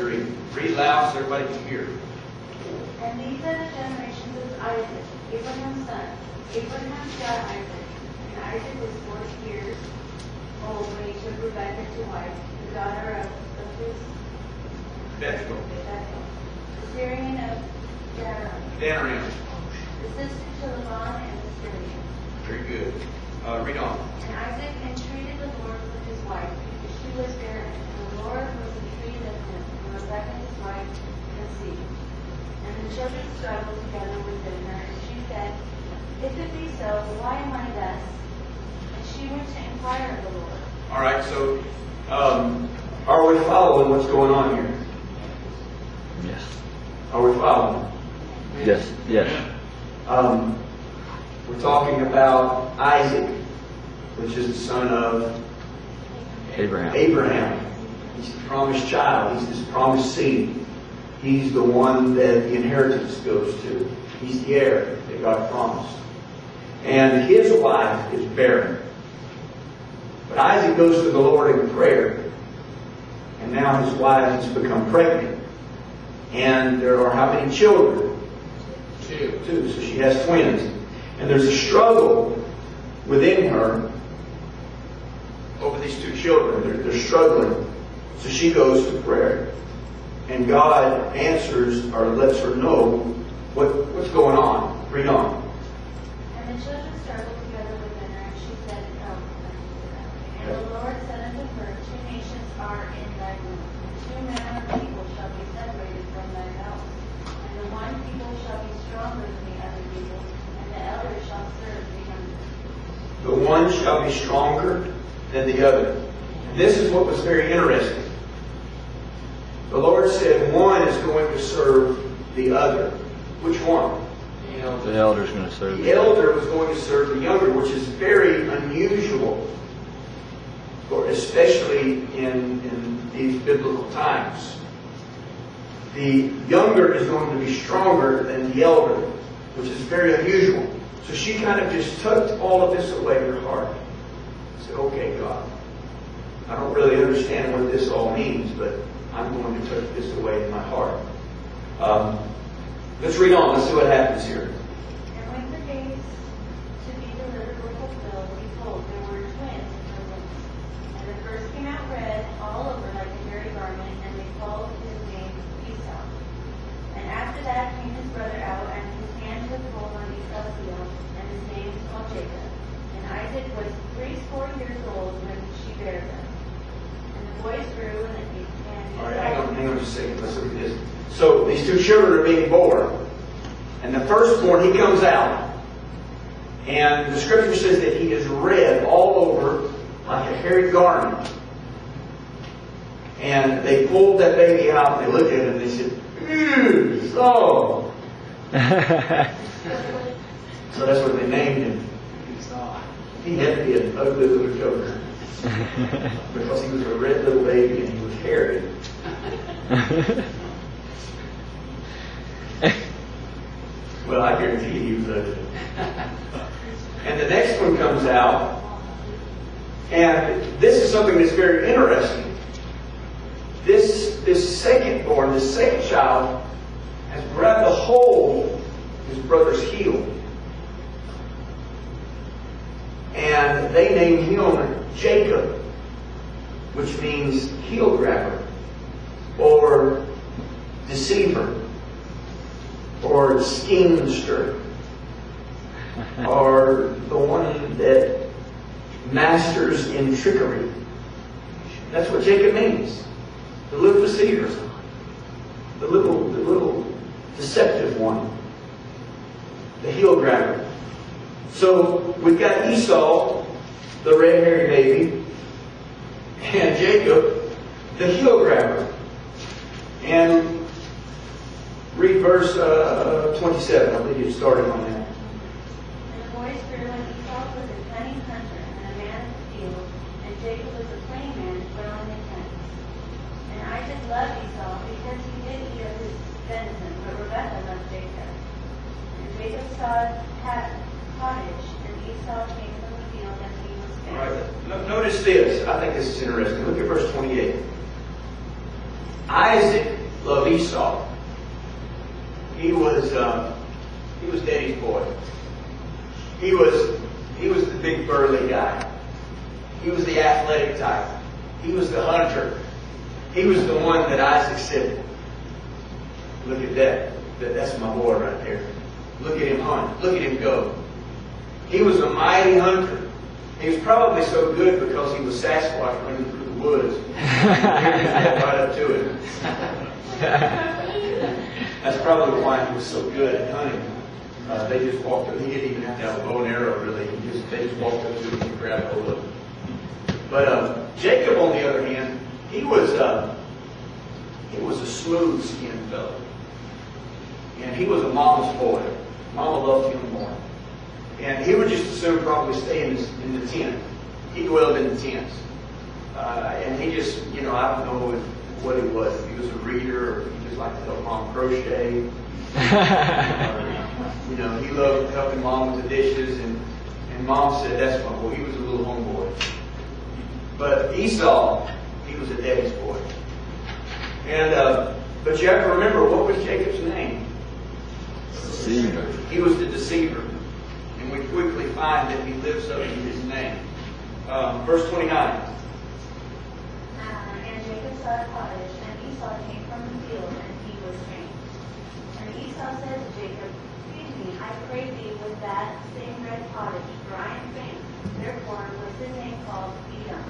you're reading. Read loud so everybody can hear. And these are the generations of Isaac, Abraham's son. Abraham got Isaac, and Isaac was 40 years old when he took Rebekah to wife, the daughter of his Bethuel. the Syrian of Danarim. the sister to Laban and the Syrian. Very good. Read on. And Isaac entreated the Lord with his wife, because she was barren, and the Lord was entreated of him, and Rebekah his wife conceived. And the children struggled together within her, and she said, If it be so, why am I thus? And she went to inquire of the Lord. All right, so are we following what's going on here? Yes. Are we following? Yes. Yes. We're talking about Isaac, which is the son of Abraham. He's the promised child. He's this promised seed. He's the one that the inheritance goes to. He's the heir that God promised. And his wife is barren. But Isaac goes to the Lord in prayer. And now his wife has become pregnant. And there are how many children? Two. So she has twins. And there's a struggle within her over these two children. They're struggling. So she goes to prayer. And God answers or lets her know what's going on. Read on. And the children struggled together within her, and she said, And the Lord said unto her, Two nations are in thy womb, and two manner of people shall be separated from thy house. And the one people shall be stronger than the other people, and the elder shall serve the younger. The one shall be stronger than the other. And this is what was very interesting. The Lord said one is going to serve the other. Which one? The elder's going to serve. The elder was going to serve the younger, which is very unusual, especially in these biblical times. The younger is going to be stronger than the elder, which is very unusual. So she kind of just tucked all of this away in her heart. Said, okay, God, I don't really understand what this all means, but I'm going to tuck this away in my heart. Let's read on. Let's see what happens here. And when the days to be delivered were fulfilled, behold, there were twins in her womb. And the first came out red, all over like a hairy garment, and they called his name Esau. And after that came his brother out, and his hand took hold on Esau's heel, and his name was called Jacob. And Isaac was 80 years old when she bare them. And the boys grew, All right, hang on just a second. Let's look at this. So these two children are being born. And the firstborn, he comes out. And the scripture says that he is red all over like a hairy garment. And they pulled that baby out and they looked at him and they said, "Ew, so." So that's what they named him. He had to be an ugly little joker. Because he was a red little baby and he was hairy. Well, I guarantee you he was ugly. And the next one comes out. And this is something that's very interesting. This second born, this second child, has grabbed a hold of his brother's heel. And they named him Jacob, which means heel grabber, or deceiver, or schemester, or the one that masters in trickery. That's what Jacob means. The little deceiver, the little deceptive one, the heel grabber. So we've got Esau, the red hairy baby, and Jacob, the heel grabber. And read verse 27. I believe you started on that. And the boys grew, and Esau was a cunning hunter and a man of the field, and Jacob was a plain man dwelling in tents. And Isaac loved Esau because he did eat of his venison, but Rebekah loved Jacob. And Jacob saw cottage, and Esau came from the field, and he was fed. All right. Notice this. I think this is interesting. Look at verse 28. Isaac loved Esau. He was Daddy's boy. He was the big burly guy. He was the athletic type. He was the hunter. He was the one that Isaac said, "Look at that. That's my boy right there. Look at him hunt. Look at him go." He was a mighty hunter. He was probably so good because he was Sasquatch running through the woods. He just right up to it. That's probably why he was so good at hunting. They just walked up. He didn't even have to have a bow and arrow, really. They just walked up to him and grabbed hold of him. But Jacob, on the other hand, he was a smooth-skinned fellow. And he was a mama's boy. Mama loved him more. And he would just as soon probably stay in the tent. He dwelled in the tents. And he just, I don't know what he was. If he was a reader, or if he just liked to help mom crochet. He loved helping mom with the dishes. And mom said, "That's my boy." He was a little homeboy. But Esau, he was a daddy's boy. And but you have to remember, what was Jacob's name? Deceiver. He was the deceiver. And we quickly find that he lives up to his name. Verse 29. And Jacob saw a cottage, and Esau came from the field, and he was faint. And Esau said to Jacob, "Feed me, I pray thee, with that same red cottage, for I am faint." Therefore was his name called Edom.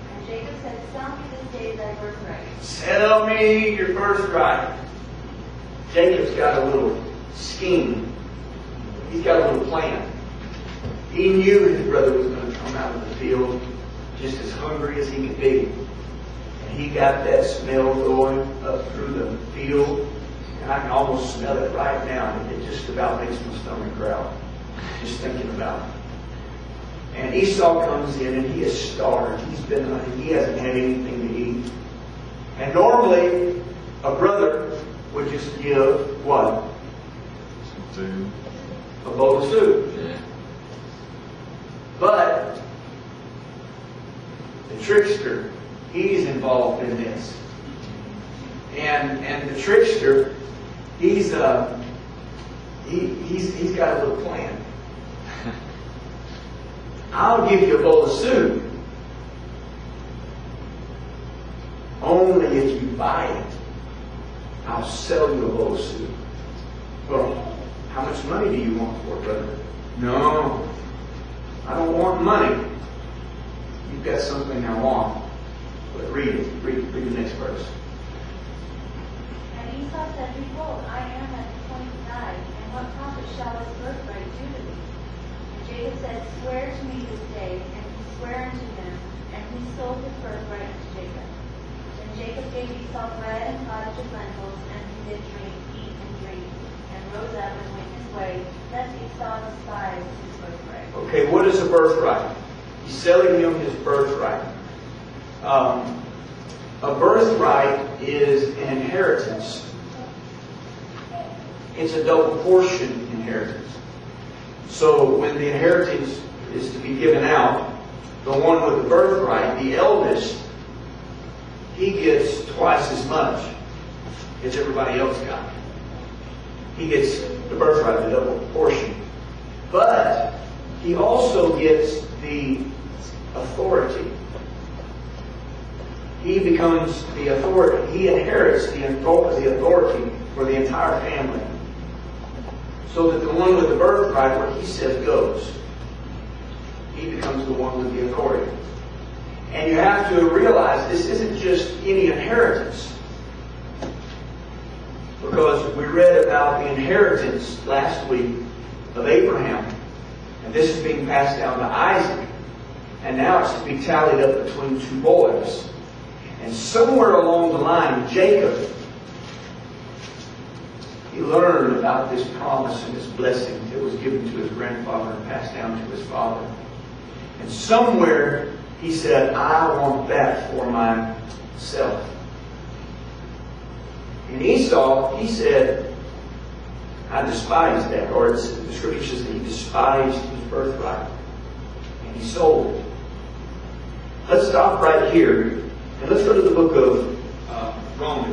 And Jacob said, "Sell me this day thy birthright." Sell me your birthright. Jacob's got a little scheme. He's got a little plan. He knew his brother was going to come out of the field just as hungry as he could be. And he got that smell going up through the field. And I can almost smell it right now. And it just about makes my stomach growl, just thinking about it. And Esau comes in and he is starved. He hasn't had anything to eat. And normally, a brother would just give what? Food. A bowl of soup. Yeah. But the trickster, he's involved in this. And the trickster, he's got a little plan. I'll give you a bowl of soup. Only if you buy it, I'll sell you a bowl of soup. Well, how much money do you want for it, brother? No, I don't want money. You've got something I want. But read it. Read the next verse. And Esau said, "Behold, I am at the point to die, and what profit shall his birthright do to me?" And Jacob said, "Swear to me this day." And he sware unto him, and he sold his birthright unto Jacob. And Jacob gave Esau bread and pottage of lentils, and he did eat and drink, and rose up and went his way. Thus Esau despised his birthright. Okay, what is a birthright? He's selling him his birthright. A birthright is an inheritance. It's a double portion inheritance. So when the inheritance is to be given out, the one with the birthright, the eldest, he gets twice as much as everybody else got. He gets the birthright, the double portion. But he also gets the authority. He becomes the authority. He inherits the authority for the entire family. So that the one with the birthright, where he says goes, he becomes the one with the authority. And you have to realize this isn't just any inheritance. Because we read about the inheritance last week of Abraham. And this is being passed down to Isaac. And now it's to be tallied up between two boys. And somewhere along the line, Jacob, he learned about this promise and this blessing that was given to his grandfather and passed down to his father. And somewhere he said, I want that for myself. And Esau, he said, I despise that. Or the scripture says that he despised his birthright. And he sold it. Let's stop right here. And let's go to the book of Romans